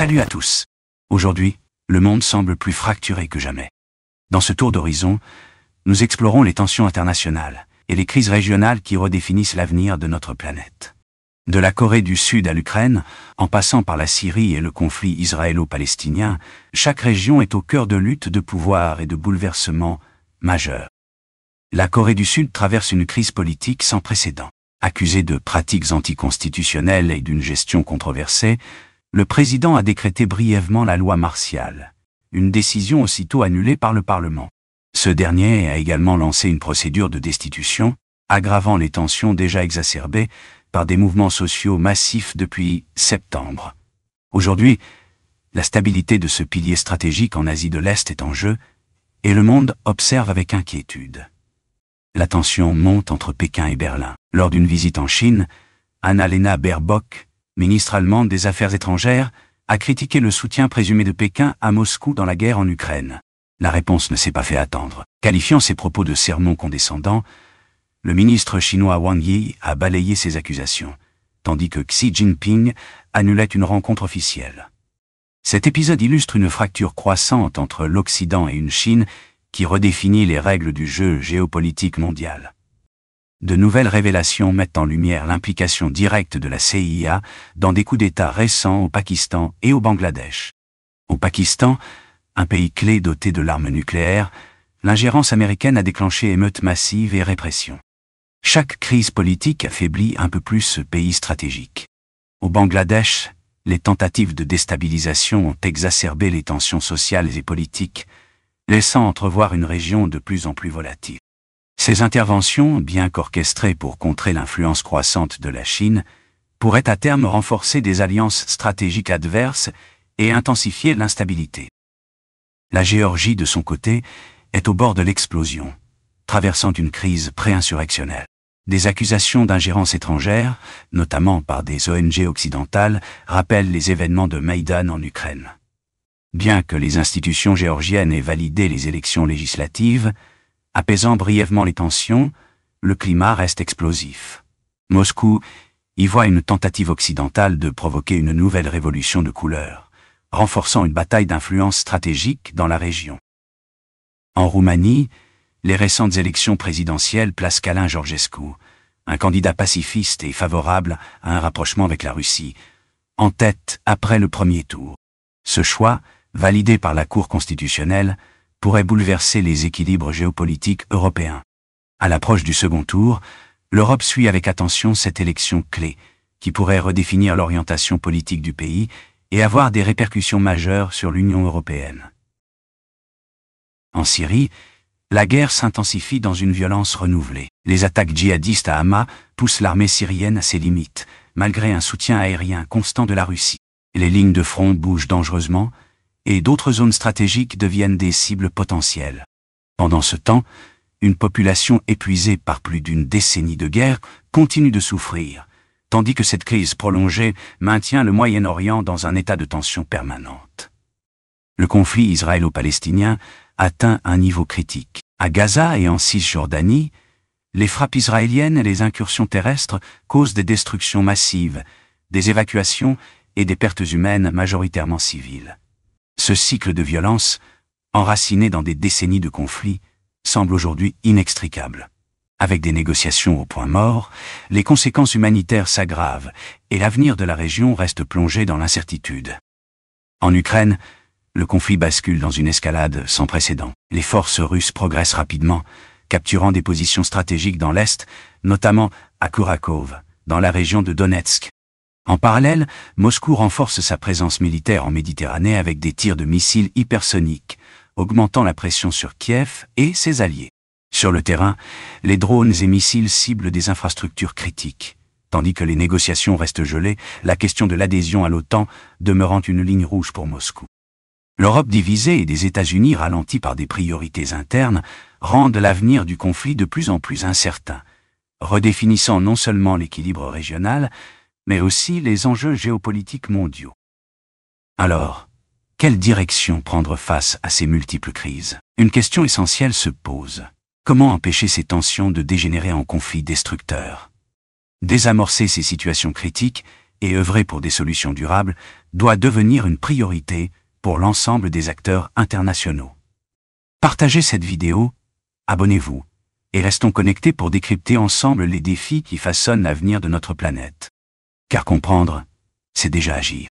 Salut à tous. Aujourd'hui, le monde semble plus fracturé que jamais. Dans ce tour d'horizon, nous explorons les tensions internationales et les crises régionales qui redéfinissent l'avenir de notre planète. De la Corée du Sud à l'Ukraine, en passant par la Syrie et le conflit israélo-palestinien, chaque région est au cœur de luttes de pouvoir et de bouleversements majeurs. La Corée du Sud traverse une crise politique sans précédent. Accusé de pratiques anticonstitutionnelles et d'une gestion controversée, le président a décrété brièvement la loi martiale, une décision aussitôt annulée par le Parlement. Ce dernier a également lancé une procédure de destitution, aggravant les tensions déjà exacerbées par des mouvements sociaux massifs depuis septembre. Aujourd'hui, la stabilité de ce pilier stratégique en Asie de l'Est est en jeu, et le monde observe avec inquiétude. La tension monte entre Pékin et Berlin. Lors d'une visite en Chine, Annalena Baerbock, ministre allemande des Affaires étrangères, a critiqué le soutien présumé de Pékin à Moscou dans la guerre en Ukraine. La réponse ne s'est pas fait attendre. Qualifiant ses propos de sermon condescendant, le ministre chinois Wang Yi a balayé ces accusations, tandis que Xi Jinping annulait une rencontre officielle. Cet épisode illustre une fracture croissante entre l'Occident et une Chine qui redéfinit les règles du jeu géopolitique mondial. De nouvelles révélations mettent en lumière l'implication directe de la CIA dans des coups d'État récents au Pakistan et au Bangladesh. Au Pakistan, un pays clé doté de l'arme nucléaire, l'ingérence américaine a déclenché émeutes massives et répression. Chaque crise politique affaiblit un peu plus ce pays stratégique. Au Bangladesh, les tentatives de déstabilisation ont exacerbé les tensions sociales et politiques, laissant entrevoir une région de plus en plus volatile. Ces interventions, bien qu'orchestrées pour contrer l'influence croissante de la Chine, pourraient à terme renforcer des alliances stratégiques adverses et intensifier l'instabilité. La Géorgie, de son côté, est au bord de l'explosion, traversant une crise pré-insurrectionnelle. Des accusations d'ingérence étrangère, notamment par des ONG occidentales, rappellent les événements de Maïdan en Ukraine. Bien que les institutions géorgiennes aient validé les élections législatives, apaisant brièvement les tensions, le climat reste explosif. Moscou y voit une tentative occidentale de provoquer une nouvelle révolution de couleur, renforçant une bataille d'influence stratégique dans la région. En Roumanie, les récentes élections présidentielles placent Călin Georgescu, un candidat pacifiste et favorable à un rapprochement avec la Russie, en tête après le premier tour. Ce choix, validé par la Cour constitutionnelle, pourrait bouleverser les équilibres géopolitiques européens. À l'approche du second tour, l'Europe suit avec attention cette élection clé, qui pourrait redéfinir l'orientation politique du pays et avoir des répercussions majeures sur l'Union européenne. En Syrie, la guerre s'intensifie dans une violence renouvelée. Les attaques djihadistes à Hama poussent l'armée syrienne à ses limites, malgré un soutien aérien constant de la Russie. Les lignes de front bougent dangereusement, et d'autres zones stratégiques deviennent des cibles potentielles. Pendant ce temps, une population épuisée par plus d'une décennie de guerre continue de souffrir, tandis que cette crise prolongée maintient le Moyen-Orient dans un état de tension permanente. Le conflit israélo-palestinien atteint un niveau critique. À Gaza et en Cisjordanie, les frappes israéliennes et les incursions terrestres causent des destructions massives, des évacuations et des pertes humaines majoritairement civiles. Ce cycle de violence, enraciné dans des décennies de conflits, semble aujourd'hui inextricable. Avec des négociations au point mort, les conséquences humanitaires s'aggravent et l'avenir de la région reste plongé dans l'incertitude. En Ukraine, le conflit bascule dans une escalade sans précédent. Les forces russes progressent rapidement, capturant des positions stratégiques dans l'Est, notamment à Kourakov, dans la région de Donetsk. En parallèle, Moscou renforce sa présence militaire en Méditerranée avec des tirs de missiles hypersoniques, augmentant la pression sur Kiev et ses alliés. Sur le terrain, les drones et missiles ciblent des infrastructures critiques. Tandis que les négociations restent gelées, la question de l'adhésion à l'OTAN demeurant une ligne rouge pour Moscou. L'Europe divisée et des États-Unis ralentis par des priorités internes rendent l'avenir du conflit de plus en plus incertain, redéfinissant non seulement l'équilibre régional, mais aussi les enjeux géopolitiques mondiaux. Alors, quelle direction prendre face à ces multiples crises? Une question essentielle se pose. Comment empêcher ces tensions de dégénérer en conflits destructeurs? Désamorcer ces situations critiques et œuvrer pour des solutions durables doit devenir une priorité pour l'ensemble des acteurs internationaux. Partagez cette vidéo, abonnez-vous, et restons connectés pour décrypter ensemble les défis qui façonnent l'avenir de notre planète. Car comprendre, c'est déjà agir.